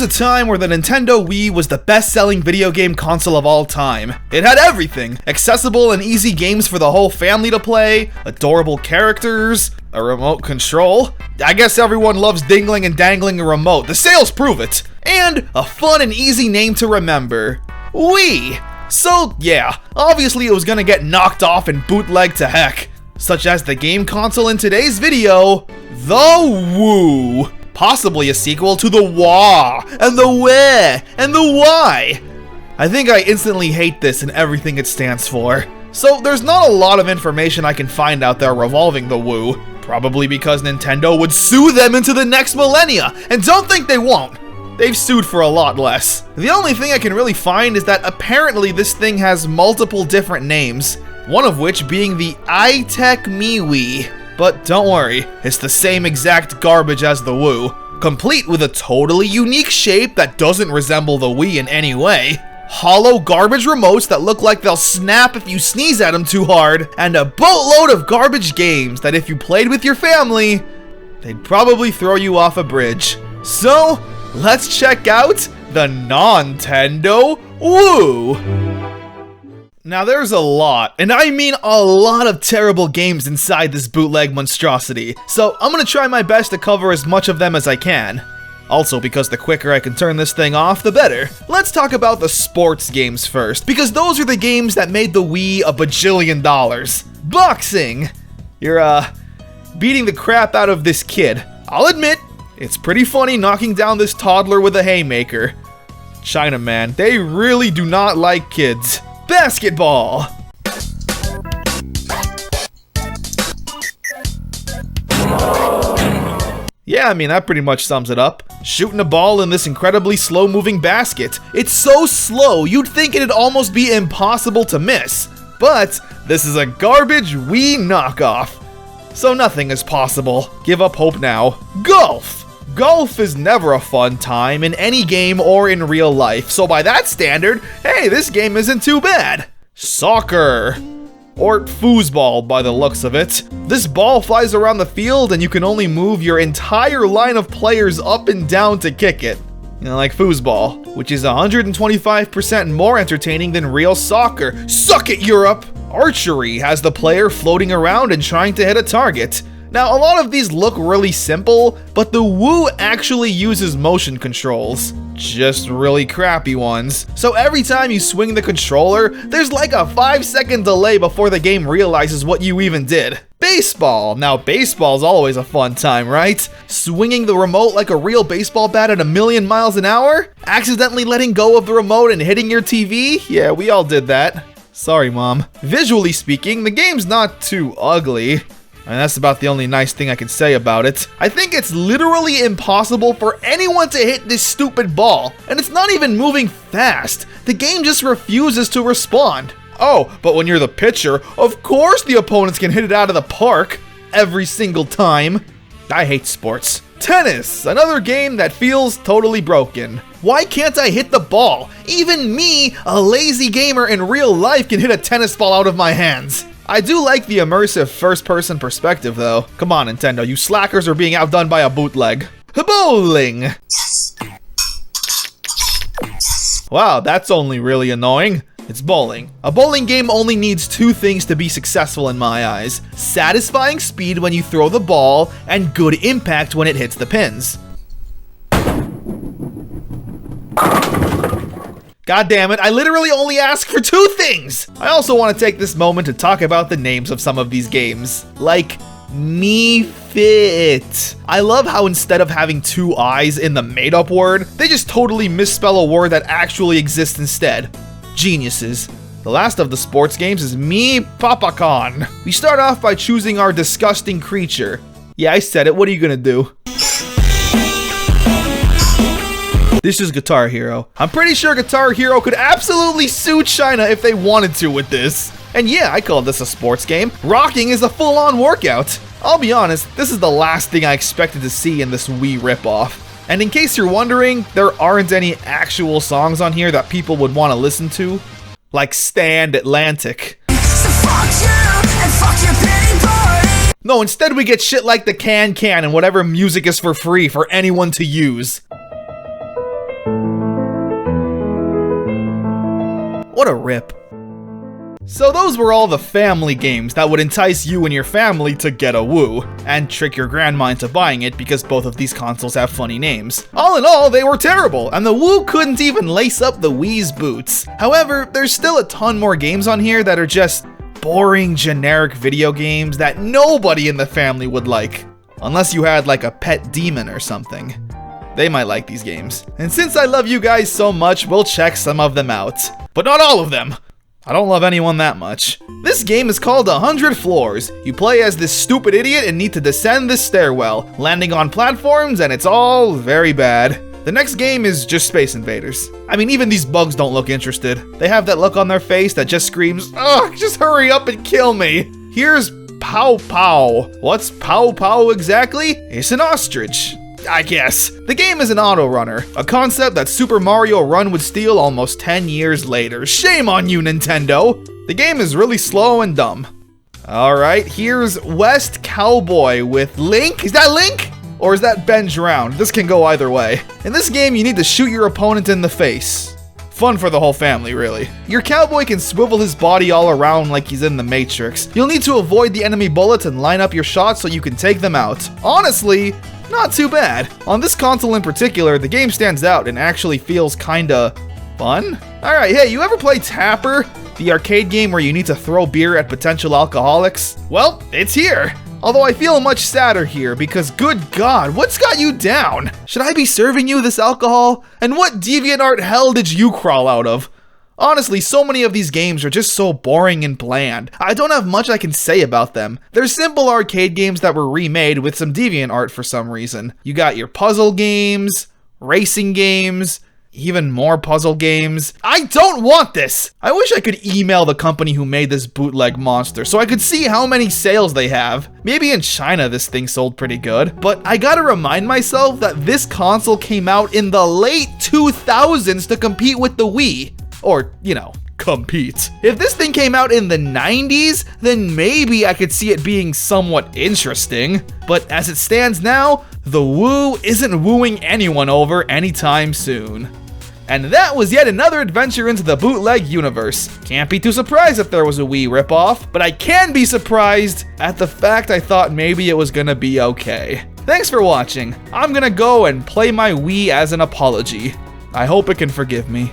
was a time where the Nintendo Wii was the best-selling video game console of all time. It had everything. Accessible and easy games for the whole family to play, adorable characters, a remote control. I guess everyone loves dingling and dangling a remote. The sales prove it. And a fun and easy name to remember. Wii. So yeah, obviously it was gonna get knocked off and bootlegged to heck. Such as the game console in today's video, the Woo. Possibly a sequel to the Wah, and the Weh, and the Why. I think I instantly hate this and everything it stands for. So there's not a lot of information I can find out there revolving the Woo. Probably because Nintendo would sue them into the next millennia, and don't think they won't. They've sued for a lot less. The only thing I can really find is that apparently this thing has multiple different names, one of which being the iTech MiiWii. But don't worry, it's the same exact garbage as the Woo, complete with a totally unique shape that doesn't resemble the Wii in any way, hollow garbage remotes that look like they'll snap if you sneeze at them too hard, and a boatload of garbage games that if you played with your family, they'd probably throw you off a bridge. So, let's check out the Nintendo Woo! Now there's a lot, and I mean a lot of terrible games inside this bootleg monstrosity, so I'm gonna try my best to cover as much of them as I can. Also, because the quicker I can turn this thing off, the better. Let's talk about the sports games first, because those are the games that made the Wii a bajillion dollars. Boxing! You're, beating the crap out of this kid. I'll admit, it's pretty funny knocking down this toddler with a haymaker. Chinaman, they really do not like kids. Basketball! Yeah, I mean, that pretty much sums it up. Shooting a ball in this incredibly slow-moving basket. It's so slow, you'd think it'd almost be impossible to miss. But this is a garbage Wii knockoff. So nothing is possible. Give up hope now. Golf! Golf is never a fun time in any game or in real life, so by that standard, hey, this game isn't too bad. Soccer. Or foosball by the looks of it. This ball flies around the field and you can only move your entire line of players up and down to kick it. You know, like foosball, which is 125% more entertaining than real soccer. Suck it, Europe! Archery has the player floating around and trying to hit a target. Now, a lot of these look really simple, but the Woo actually uses motion controls. Just really crappy ones. So every time you swing the controller, there's like a 5-second delay before the game realizes what you even did. Baseball! Now, baseball's always a fun time, right? Swinging the remote like a real baseball bat at 1,000,000 miles an hour? Accidentally letting go of the remote and hitting your TV? Yeah, we all did that. Sorry, Mom. Visually speaking, the game's not too ugly. And that's about the only nice thing I can say about it. I think it's literally impossible for anyone to hit this stupid ball, and it's not even moving fast. The game just refuses to respond. Oh, but when you're the pitcher, of course the opponents can hit it out of the park every single time. I hate sports. Tennis, another game that feels totally broken. Why can't I hit the ball? Even me, a lazy gamer in real life, can hit a tennis ball out of my hands. I do like the immersive first-person perspective, though. Come on, Nintendo, you slackers are being outdone by a bootleg. Bowling! Wow, that's only really annoying. It's bowling. A bowling game only needs two things to be successful in my eyes. Satisfying speed when you throw the ball, and good impact when it hits the pins. God damn it, I literally only asked for two things! I also want to take this moment to talk about the names of some of these games. Like, Me Fit. I love how instead of having two I's in the made-up word, they just totally misspell a word that actually exists instead. Geniuses. The last of the sports games is Me Papacon. We start off by choosing our disgusting creature. Yeah, I said it, what are you gonna do? This is Guitar Hero. I'm pretty sure Guitar Hero could absolutely sue China if they wanted to with this. And yeah, I call this a sports game. Rocking is a full-on workout. I'll be honest, this is the last thing I expected to see in this Wii ripoff. And in case you're wondering, there aren't any actual songs on here that people would want to listen to. Like Stand Atlantic. So fuck you and fuck your pity party. No, instead we get shit like the Can and whatever music is for free for anyone to use. What a rip. So those were all the family games that would entice you and your family to get a Wii, and trick your grandma into buying it because both of these consoles have funny names. All in all, they were terrible, and the Wii couldn't even lace up the Wii's boots. However, there's still a ton more games on here that are just boring, generic video games that nobody in the family would like. Unless you had like a pet demon or something. They might like these games. And since I love you guys so much, we'll check some of them out. But not all of them! I don't love anyone that much. This game is called 100 Floors. You play as this stupid idiot and need to descend this stairwell, landing on platforms, and it's all very bad. The next game is just Space Invaders. I mean, even these bugs don't look interested. They have that look on their face that just screams, "Ugh, just hurry up and kill me." Here's Pow Pow. What's Pow Pow exactly? It's an ostrich, I guess. The game is an auto runner, a concept that Super Mario Run would steal almost 10 years later. Shame on you, Nintendo! The game is really slow and dumb. Alright, here's West Cowboy with Link. Is that Link? Or is that Benj Round? This can go either way. In this game, you need to shoot your opponent in the face. Fun for the whole family, really. Your cowboy can swivel his body all around like he's in the Matrix. You'll need to avoid the enemy bullets and line up your shots so you can take them out. Honestly, not too bad. On this console in particular, the game stands out and actually feels kinda fun. Alright, hey, you ever play Tapper? The arcade game where you need to throw beer at potential alcoholics? Well, it's here. Although I feel much sadder here because good God, what's got you down? Should I be serving you this alcohol? And what DeviantArt hell did you crawl out of? Honestly, so many of these games are just so boring and bland. I don't have much I can say about them. They're simple arcade games that were remade with some DeviantArt for some reason. You got your puzzle games, racing games, even more puzzle games. I don't want this! I wish I could email the company who made this bootleg monster so I could see how many sales they have. Maybe in China this thing sold pretty good, but I gotta remind myself that this console came out in the late 2000s to compete with the Wii. Or, you know, compete. If this thing came out in the 90s, then maybe I could see it being somewhat interesting. But as it stands now, the Wii isn't wooing anyone over anytime soon. And that was yet another adventure into the bootleg universe. Can't be too surprised if there was a Wii ripoff, but I can be surprised at the fact I thought maybe it was gonna be okay. Thanks for watching. I'm gonna go and play my Wii as an apology. I hope it can forgive me.